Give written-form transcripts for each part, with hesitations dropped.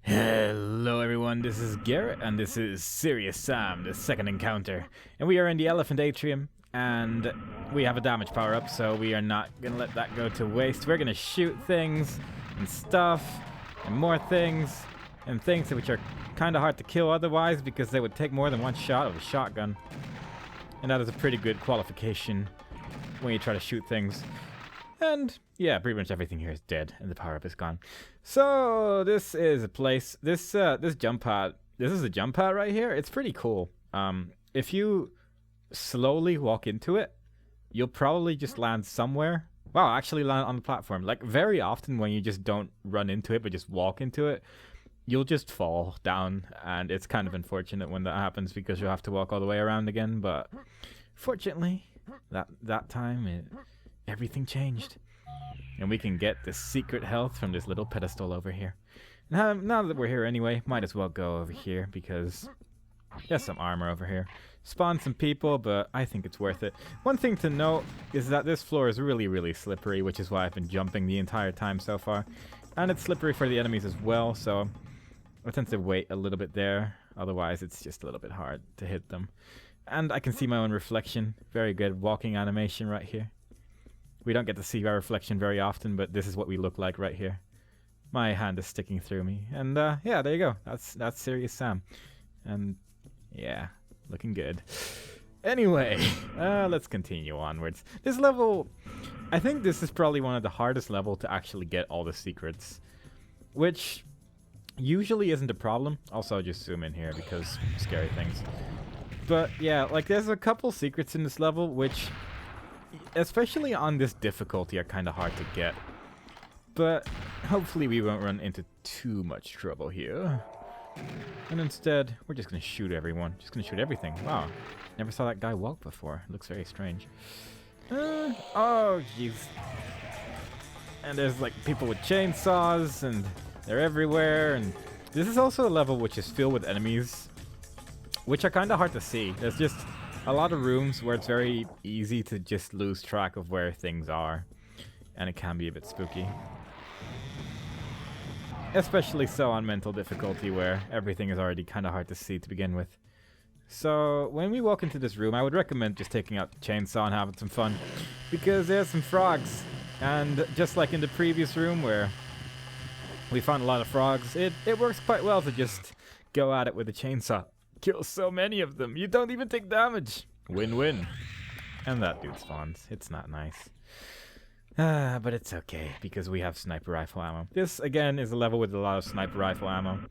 Hello everyone, this is Garrett, and this is Serious Sam, the second encounter. And we are in the Elephant Atrium, and we have a damage power-up, so we are not going to let that go to waste. We're going to shoot things, and stuff, and more things, and things which are kind of hard to kill otherwise, because they would take more than one shot of a shotgun. And that is a pretty good qualification when you try to shoot things. And yeah, pretty much everything here is dead, and the power-up is gone. So this is a place. This jump pad. This is a jump pad right here. It's pretty cool. If you slowly walk into it, you'll probably just land somewhere. Wow, actually land on the platform. Like very often when you just don't run into it but just walk into it, you'll just fall down, and it's kind of unfortunate when that happens because you'll have to walk all the way around again. But fortunately, that time everything changed. And we can get the secret health from this little pedestal over here. Now that we're here anyway, might as well go over here because there's some armor over here. Spawn some people, but I think it's worth it. One thing to note is that this floor is really, really slippery, which is why I've been jumping the entire time so far. And it's slippery for the enemies as well, so I tend to wait a little bit there. Otherwise, it's just a little bit hard to hit them. And I can see my own reflection. Very good walking animation right here. We don't get to see our reflection very often, but this is what we look like right here. My hand is sticking through me. And yeah, there you go. That's Serious Sam. And yeah, looking good. Anyway, let's continue onwards. This level, I think this is probably one of the hardest levels to actually get all the secrets, which usually isn't a problem. Also, I'll just zoom in here because scary things. But yeah, like there's a couple secrets in this level which, especially on this difficulty, are kind of hard to get. But hopefully we won't run into too much trouble here. And instead, we're just going to shoot everyone. Just going to shoot everything. Wow. Never saw that guy walk before. Looks very strange. Oh, jeez. And there's like people with chainsaws, and they're everywhere. And this is also a level which is filled with enemies, which are kind of hard to see. There's just a lot of rooms where it's very easy to just lose track of where things are, and it can be a bit spooky. Especially so on mental difficulty, where everything is already kind of hard to see to begin with. So when we walk into this room, I would recommend just taking out the chainsaw and having some fun, because there's some frogs, and just like in the previous room where we found a lot of frogs, it works quite well to just go at it with a chainsaw. Kill so many of them, you don't even take damage. Win-win. And that dude spawns. It's not nice. But it's okay, because we have sniper rifle ammo. This, again, is a level with a lot of sniper rifle ammo.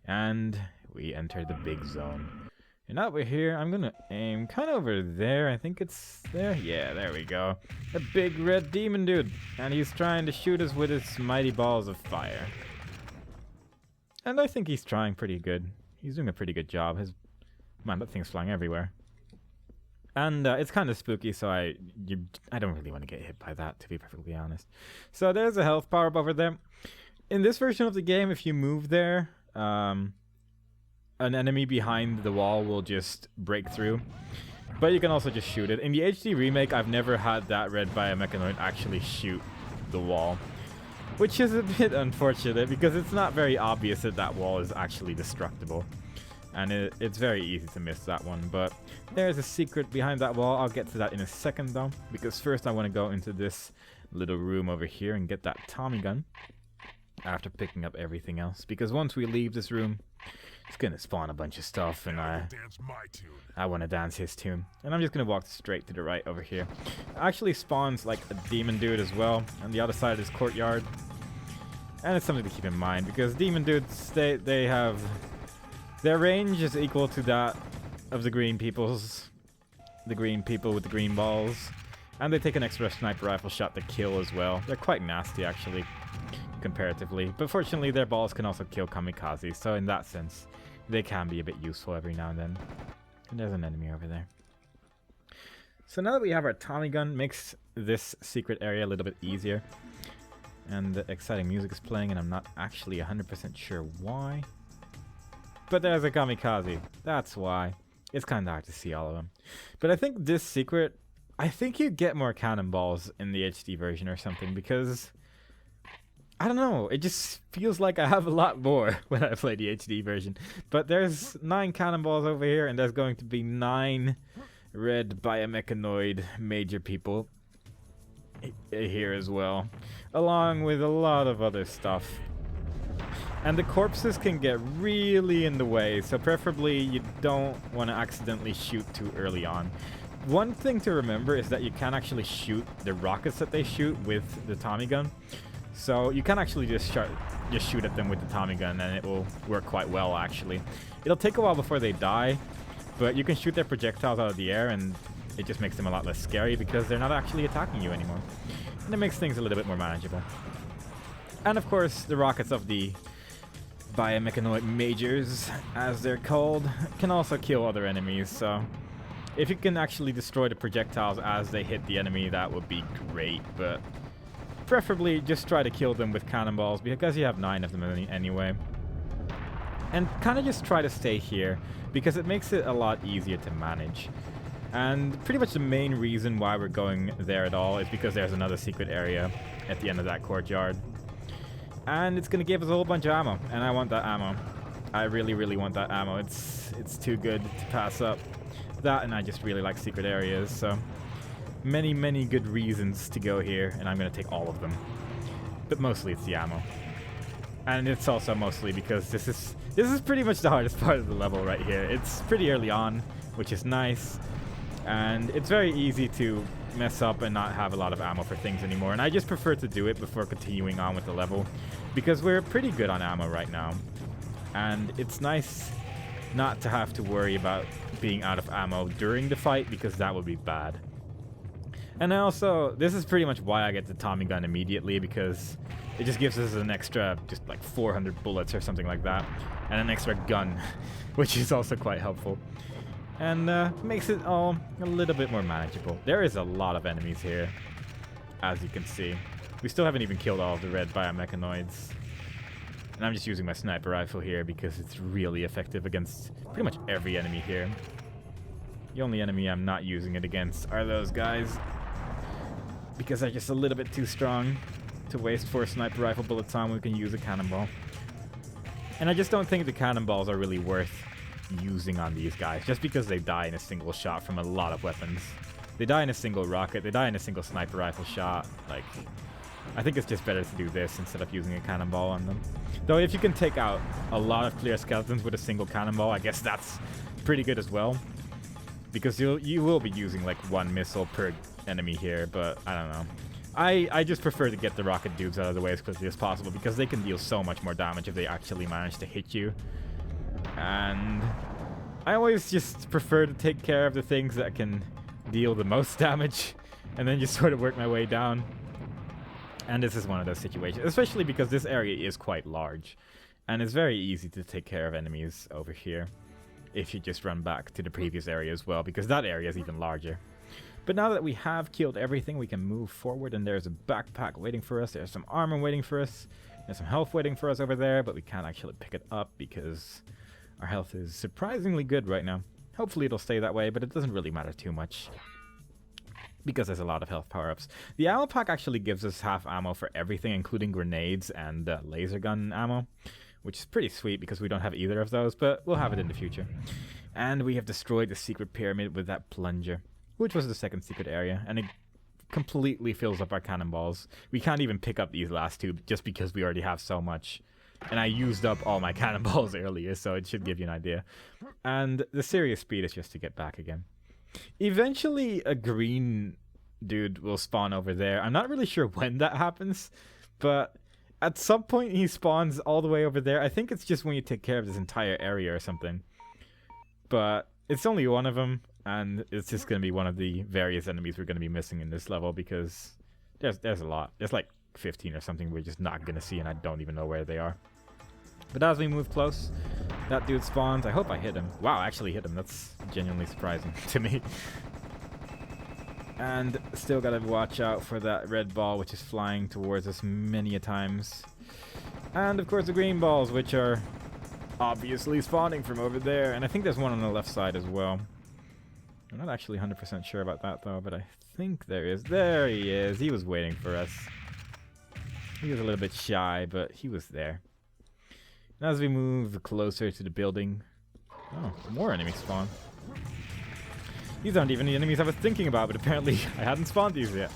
And we enter the big zone. And now we're here, I'm gonna aim kind of over there. I think it's there. Yeah, there we go. A big red demon dude. And he's trying to shoot us with his mighty balls of fire. And I think he's trying pretty good. He's doing a pretty good job. Man, that thing's flying everywhere. And it's kind of spooky, so I don't really want to get hit by that, to be perfectly honest. So there's a health power-up over there. In this version of the game, if you move there, an enemy behind the wall will just break through. But you can also just shoot it. In the HD remake, I've never had that red biomechanoid actually shoot the wall, which is a bit unfortunate because it's not very obvious that that wall is actually destructible. And it's very easy to miss that one. But there's a secret behind that wall. I'll get to that in a second though, because first I want to go into this little room over here and get that Tommy gun after picking up everything else. Because once we leave this room, it's going to spawn a bunch of stuff, and I want to dance his tune. And I'm just going to walk straight to the right over here. It actually spawns like a demon dude as well on the other side of this courtyard. And it's something to keep in mind, because demon dudes, they have... their range is equal to that of the green peoples. The green people with the green balls. And they take an extra sniper rifle shot to kill as well. They're quite nasty, actually, comparatively. But fortunately, their balls can also kill kamikazes. So in that sense, they can be a bit useful every now and then. And there's an enemy over there. So now that we have our Tommy gun, makes this secret area a little bit easier. And the exciting music is playing, and I'm not actually 100% sure why. But there's a kamikaze. That's why. It's kind of hard to see all of them. But I think this secret, I think you get more cannonballs in the HD version or something, because I don't know, it just feels like I have a lot more when I play the HD version. But there's 9 cannonballs over here, and there's going to be 9 red biomechanoid major people here as well, along with a lot of other stuff. And the corpses can get really in the way, so preferably you don't want to accidentally shoot too early on. One thing to remember is that you can actually shoot the rockets that they shoot with the Tommy gun. So you can actually just shoot at them with the Tommy gun, and it will work quite well, actually. It'll take a while before they die, but you can shoot their projectiles out of the air, and it just makes them a lot less scary because they're not actually attacking you anymore. And it makes things a little bit more manageable. And of course, the rockets of the biomechanoid majors, as they're called, can also kill other enemies, so if you can actually destroy the projectiles as they hit the enemy, that would be great, but preferably just try to kill them with cannonballs because you have 9 of them anyway. And kind of just try to stay here because it makes it a lot easier to manage. And pretty much the main reason why we're going there at all is because there's another secret area at the end of that courtyard. And it's going to give us a whole bunch of ammo, and I want that ammo. I really, really want that ammo. It's too good to pass up. That, and I just really like secret areas, so many, many good reasons to go here, and I'm going to take all of them. But mostly it's the ammo. And it's also mostly because this is pretty much the hardest part of the level right here. It's pretty early on, which is nice, and it's very easy to mess up and not have a lot of ammo for things anymore. And I just prefer to do it before continuing on with the level because we're pretty good on ammo right now. And it's nice not to have to worry about being out of ammo during the fight because that would be bad. And also, this is pretty much why I get the Tommy gun immediately, because it just gives us an extra, just like 400 bullets or something like that, and an extra gun, which is also quite helpful. And makes it all a little bit more manageable. There is a lot of enemies here, as you can see. We still haven't even killed all of the red biomechanoids. And I'm just using my sniper rifle here because it's really effective against pretty much every enemy here. The only enemy I'm not using it against are those guys, because they're just a little bit too strong to waste 4 sniper rifle bullets on when we can use a cannonball. And I just don't think the cannonballs are really worth using on these guys, just because they die in a single shot from a lot of weapons. They die in a single rocket, they die in a single sniper rifle shot. Like, I think it's just better to do this instead of using a cannonball on them. Though if you can take out a lot of Kleer skeletons with a single cannonball, I guess that's pretty good as well. Because you will be using like 1 missile per enemy here, but I don't know. I just prefer to get the rocket dudes out of the way as quickly as possible because they can deal so much more damage if they actually manage to hit you. And I always just prefer to take care of the things that can deal the most damage and then just sort of work my way down. And this is one of those situations, especially because this area is quite large and it's very easy to take care of enemies over here if you just run back to the previous area as well, because that area is even larger. But now that we have killed everything, we can move forward, and there's a backpack waiting for us, there's some armor waiting for us, there's some health waiting for us over there, but we can't actually pick it up because our health is surprisingly good right now. Hopefully it'll stay that way, but it doesn't really matter too much because there's a lot of health power-ups. The ammo pack actually gives us half ammo for everything, including grenades and laser gun ammo, which is pretty sweet because we don't have either of those, but we'll have it in the future. And we have destroyed the secret pyramid with that plunger, which was the second secret area, and it completely fills up our cannonballs. We can't even pick up these last 2 just because we already have so much. And I used up all my cannonballs earlier, so it should give you an idea. And the serious speed is just to get back again. Eventually, a green dude will spawn over there. I'm not really sure when that happens, but at some point he spawns all the way over there. I think it's just when you take care of this entire area or something. But it's only one of them, and it's just going to be one of the various enemies we're going to be missing in this level because there's a lot. There's like 15 or something we're just not going to see, and I don't even know where they are. But as we move close, that dude spawns. I hope I hit him. Wow, I actually hit him. That's genuinely surprising to me. And still gotta watch out for that red ball, which is flying towards us many a times. And of course the green balls, which are obviously spawning from over there. And I think there's one on the left side as well. I'm not actually 100% sure about that though, but I think there is. There he is. He was waiting for us. He was a little bit shy, but he was there. And as we move closer to the building... Oh, more enemies spawn. These aren't even the enemies I was thinking about, but apparently I hadn't spawned these yet.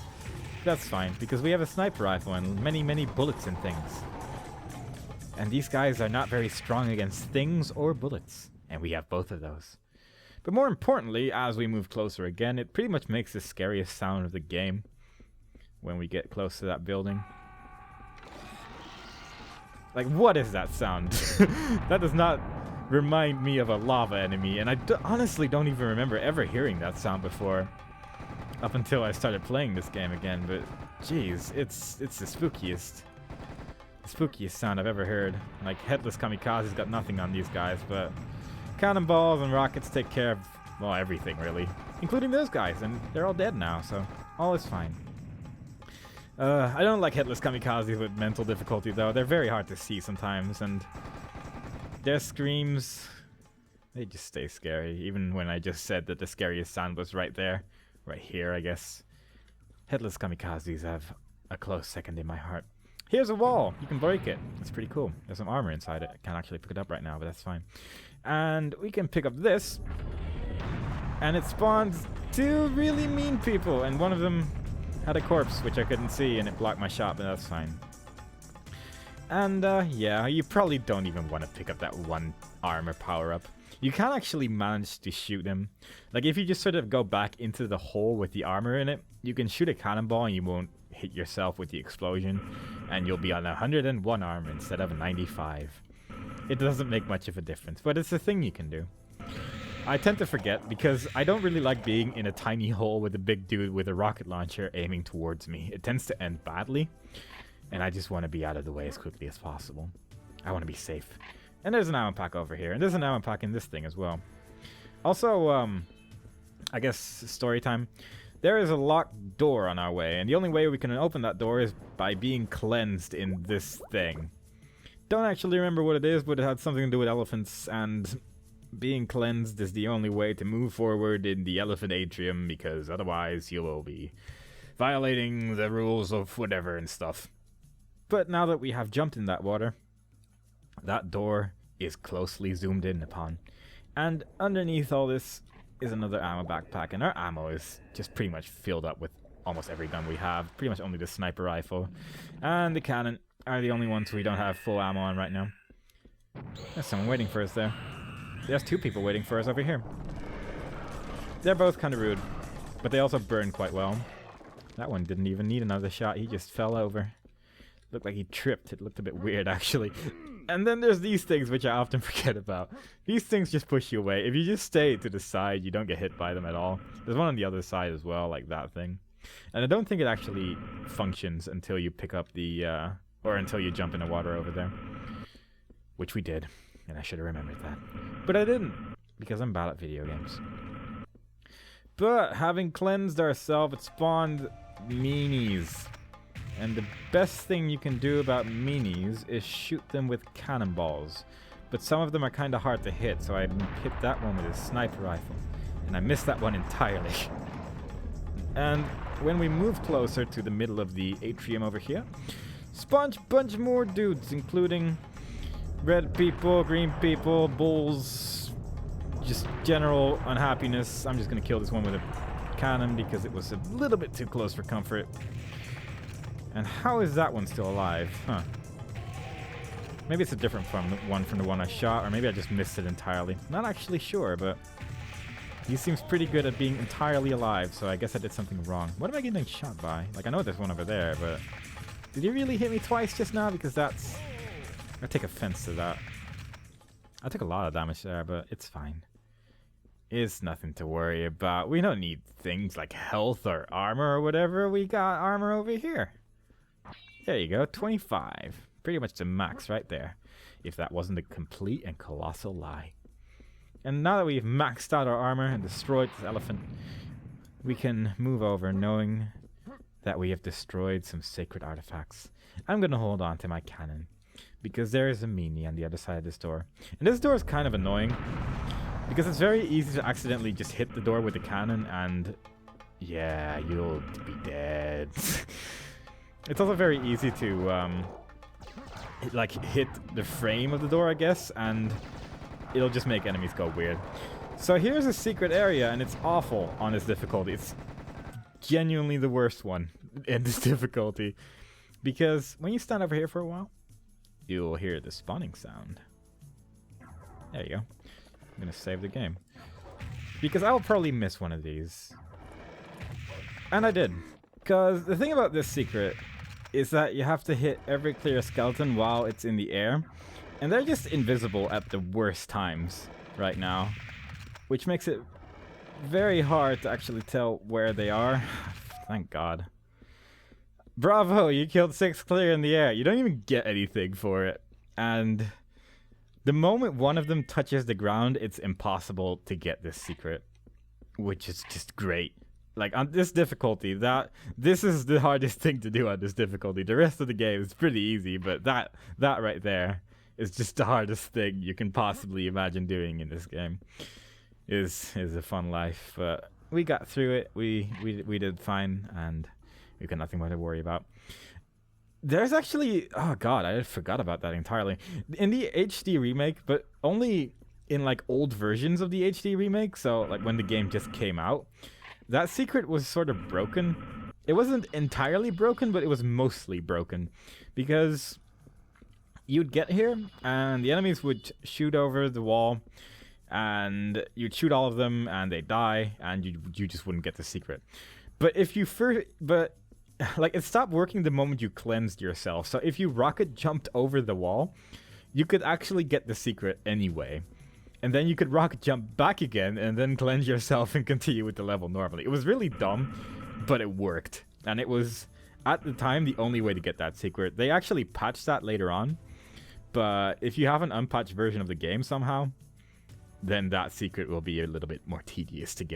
That's fine, because we have a sniper rifle and many, many bullets and things. And these guys are not very strong against things or bullets. And we have both of those. But more importantly, as we move closer again, it pretty much makes the scariest sound of the game when we get close to that building. Like, what is that sound? That does not remind me of a lava enemy, and I honestly don't even remember ever hearing that sound before. Up until I started playing this game again, but jeez, it's the spookiest sound I've ever heard. Like, Headless Kamikaze's got nothing on these guys, but cannonballs and rockets take care of, well, everything really. Including those guys, and they're all dead now, so all is fine. I don't like Headless Kamikazes with mental difficulty though. They're very hard to see sometimes, and their screams, they just stay scary, even when I just said that the scariest sound was right there. Right here, I guess. Headless Kamikazes have a close second in my heart. Here's a wall. You can break it. It's pretty cool. There's some armor inside it. I can't actually pick it up right now, but that's fine. And we can pick up this. And it spawns two really mean people. And one of them had a corpse, which I couldn't see, and it blocked my shot, but that's fine. And, yeah, you probably don't even want to pick up that one armor power-up. You can't actually manage to shoot him. Like, if you just sort of go back into the hole with the armor in it, you can shoot a cannonball and you won't hit yourself with the explosion, and you'll be on 101 armor instead of 95. It doesn't make much of a difference, but it's a thing you can do. I tend to forget because I don't really like being in a tiny hole with a big dude with a rocket launcher aiming towards me. It tends to end badly, and I just want to be out of the way as quickly as possible. I want to be safe. And there's an ammo pack over here, and there's an ammo pack in this thing as well. Also, I guess story time. There is a locked door on our way, and the only way we can open that door is by being cleansed in this thing. Don't actually remember what it is, but it had something to do with elephants, and being cleansed is the only way to move forward in the elephant atrium, because otherwise you will be violating the rules of whatever and stuff. But now that we have jumped in that water, that door is closely zoomed in upon. And underneath all this is another ammo backpack, and our ammo is just pretty much filled up with almost every gun we have. Pretty much only the sniper rifle and the cannon are the only ones we don't have full ammo on right now. There's someone waiting for us there. There's two people waiting for us over here. They're both kind of rude, but they also burn quite well. That one didn't even need another shot. He just fell over. Looked like he tripped. It looked a bit weird, actually. And then there's these things, which I often forget about. These things just push you away. If you just stay to the side, you don't get hit by them at all. There's one on the other side as well, like that thing. And I don't think it actually functions until you pick up the, or until you jump in the water over there. Which we did, and I should have remembered that. But I didn't, because I'm bad at video games. But having cleansed ourselves, it spawned meanies. And the best thing you can do about meanies is shoot them with cannonballs. But some of them are kind of hard to hit, so I hit that one with a sniper rifle. And I missed that one entirely. And when we move closer to the middle of the atrium over here, spawn a bunch more dudes, including red people, green people, bulls, just general unhappiness. I'm just going to kill this one with a cannon because it was a little bit too close for comfort. And how is that one still alive? Huh. Maybe it's a different one from the one I shot, or maybe I just missed it entirely. Not actually sure, but he seems pretty good at being entirely alive, so I guess I did something wrong. What am I getting shot by? Like, I know there's one over there, but did he really hit me twice just now? Because that's... I take offense to that. I took a lot of damage there, but it's fine. It's nothing to worry about. We don't need things like health or armor or whatever. We got armor over here. There you go, 25. Pretty much the max right there, if that wasn't a complete and colossal lie. And now that we've maxed out our armor and destroyed this elephant, we can move over knowing that we have destroyed some sacred artifacts. I'm going to hold on to my cannon, because there is a meanie on the other side of this door. And this door is kind of annoying, because it's very easy to accidentally just hit the door with the cannon and... yeah, you'll be dead. It's also very easy to like hit the frame of the door, I guess, and it'll just make enemies go weird. So here's a secret area, and it's awful on this difficulty. It's genuinely the worst one in this difficulty, because when you stand over here for a while, you'll hear the spawning sound. There you go. I'm gonna save the game, because I will probably miss one of these. And I did. Because the thing about this secret is that you have to hit every Kleer skeleton while it's in the air. And they're just invisible at the worst times right now, which makes it very hard to actually tell where they are. Thank God. Bravo, you killed 6 Kleer in the air. You don't even get anything for it. And the moment one of them touches the ground, it's impossible to get this secret, which is just great. Like, on this difficulty, this is the hardest thing to do on this difficulty. The rest of the game is pretty easy, but that right there is just the hardest thing you can possibly imagine doing in this game. Is a fun life, but we got through it. We did fine, and we've got nothing more to worry about. There's actually, oh god, I forgot about that entirely. In the HD remake, but only in like old versions of the HD remake, so like when the game just came out, that secret was sort of broken. It wasn't entirely broken, but it was mostly broken, because you'd get here and the enemies would shoot over the wall, and you'd shoot all of them and they'd die, and you just wouldn't get the secret. But if you like, it stopped working the moment you cleansed yourself. So if you rocket jumped over the wall, you could actually get the secret anyway. And then you could rocket jump back again and then cleanse yourself and continue with the level normally. It was really dumb, but it worked. And it was, at the time, the only way to get that secret. They actually patched that later on. But if you have an unpatched version of the game somehow, then that secret will be a little bit more tedious to get.